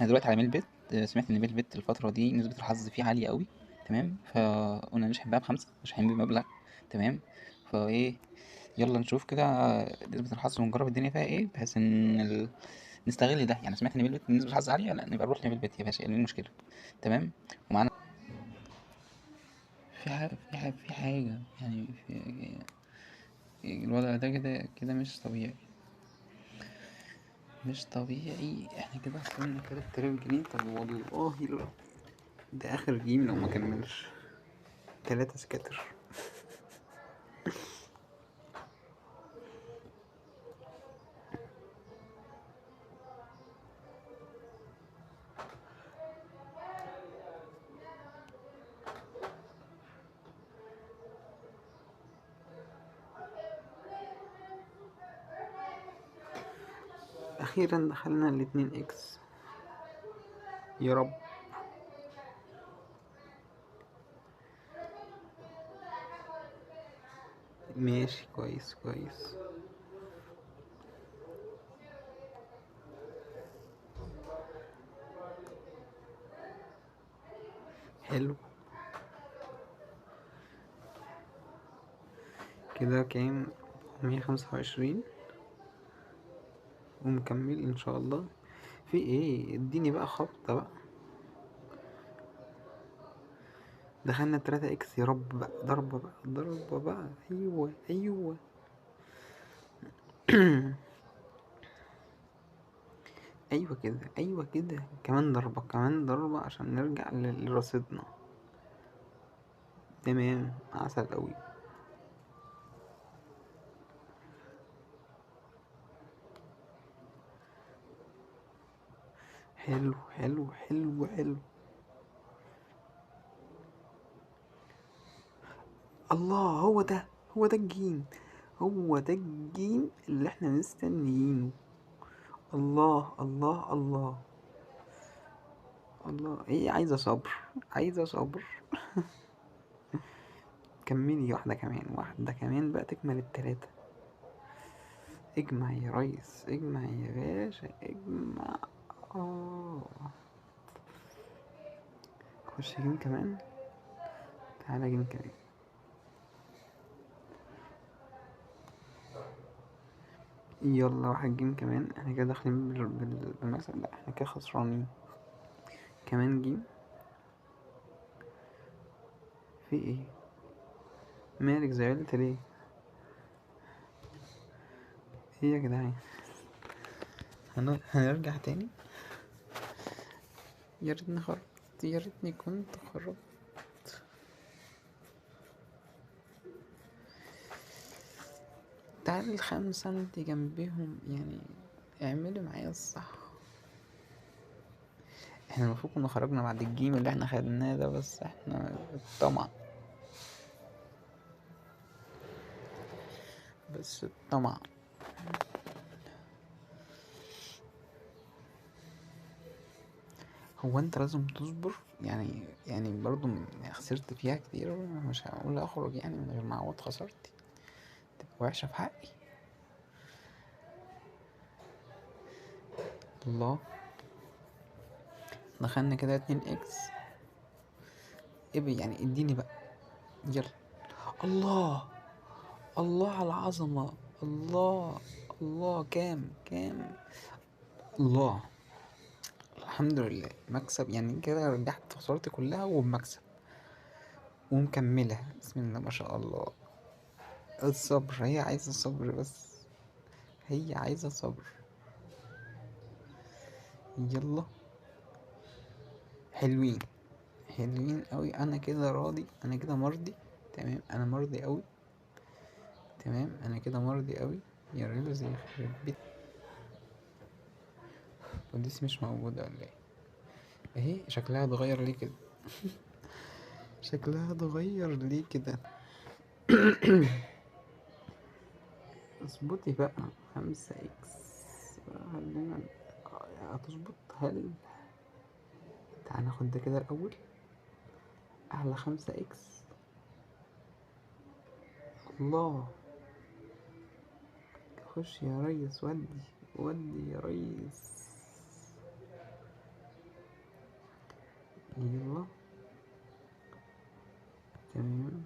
انا دلوقتي على ميل بت. سمعت ان ميل بت الفتره دي نسبه الحظ فيه عاليه قوي. تمام، فقلنا نشحن بقى ب5، نشحن بمبلغ. تمام، فايه، يلا نشوف كده نسبة الحظ ونجرب الدنيا فيها ايه، بحيث ان نستغل ده. يعني سمعت ان ميل بت نسبة الحظ عالية، لا نبقى نروح لميل بت يا باشا، ايه المشكلة؟ تمام. ومعانا في حاجة يعني، الوضع ده كده كده مش طبيعي. مش طبيعي، احنا كده خسرنا 3000 جنيه. طب والله ده اخر جيم لو ما كملش 3 سكاتر. اخيرا دخلنا ال2 اكس، يا رب. ماشي، كويس كويس. حلو. كده كام؟ 125 ومكمل ان شاء الله. في ايه؟ اديني بقى خبطة بقى. دخلنا 3 اكس، يا رب بقى، ضربة بقى، ضربة بقى، ايوه ايوه. ايوه كده، ايوه كده، كمان ضربة، كمان ضربة عشان نرجع لرصيدنا. تمام، عسل قوي. حلو حلو حلو حلو. الله، هو ده، هو ده الجيم، هو ده الجيم اللي احنا مستنيينه. الله الله الله. الله، ايه، عايزة صبر، عايزة صبر. كملي واحدة كمان، واحدة كمان بقى تكمل ال3. اجمع يا ريس، اجمع يا باشا، اجمع. اه، خش جيم كمان، تعالى جيم كمان. يلا واحد جيم كمان، احنا كده داخلين بالمكسب، لا احنا كده خسرانين. كمان جيم. في ايه؟ مالك زعلت ليه؟ ايه يا جدعان؟ هنرجع تاني. يا ريتني خرجت، يا ريتني كنت خرجت. تعالي ال5 انت جنبهم يعني، اعملي معايا الصح. احنا المفروض كنا خرجنا بعد الجيم اللي احنا خدناه ده، بس احنا الطمع، بس الطمع. هو انت لازم تصبر يعني برضو خسرت فيها كتير، مش هقول اخرج يعني من غير ما اعوض خسارتي، تبقى وحشة في حقي. الله، دخلنا كده 2 اكس. ايه يعني، اديني بقى، يلا. الله، الله على العظمة. الله، الله، كام كام. الله، الحمد لله مكسب، يعني كده رجعت خسارتي كلها وبمكسب ومكملة. بسم الله ما شاء الله. الصبر، هي عايزة صبر بس، هي عايزة صبر. يلا. حلوين، حلوين قوي. انا كده راضي، انا كده مرضي. تمام، انا مرضي قوي. تمام، انا كده مرضي قوي. يا ريلز يخرب بيت. وديس مش موجودة ولا ايه؟ اهي شكلها اتغير ليه كده؟ شكلها اتغير ليه كده؟ اظبطي بقى. 5 اكس. خلينا، هتظبط هل؟ تعال ناخد ده كده الاول. اعلى 5 اكس. الله، خش يا ريس، ودي ودي يا ريس. يلا تمام.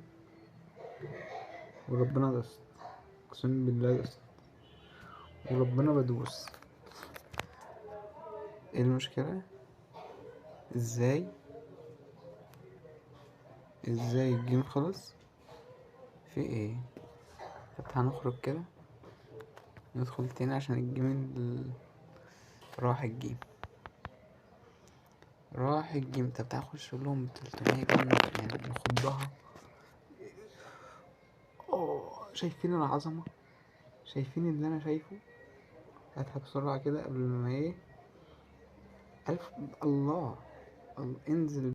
وربنا دوست، اقسم بالله دوست، وربنا بدوس. ايه المشكلة؟ ازاي الجيم خلص؟ في ايه؟ طب هنخرج كده، ندخل تاني عشان راح الجيم. طب تعال نخش لهم 300 جيم يعني نخضها. شايفين العظمة؟ شايفين اللي انا شايفه؟ هاتها بسرعة كده قبل ما ايه. ألف. الله. انزل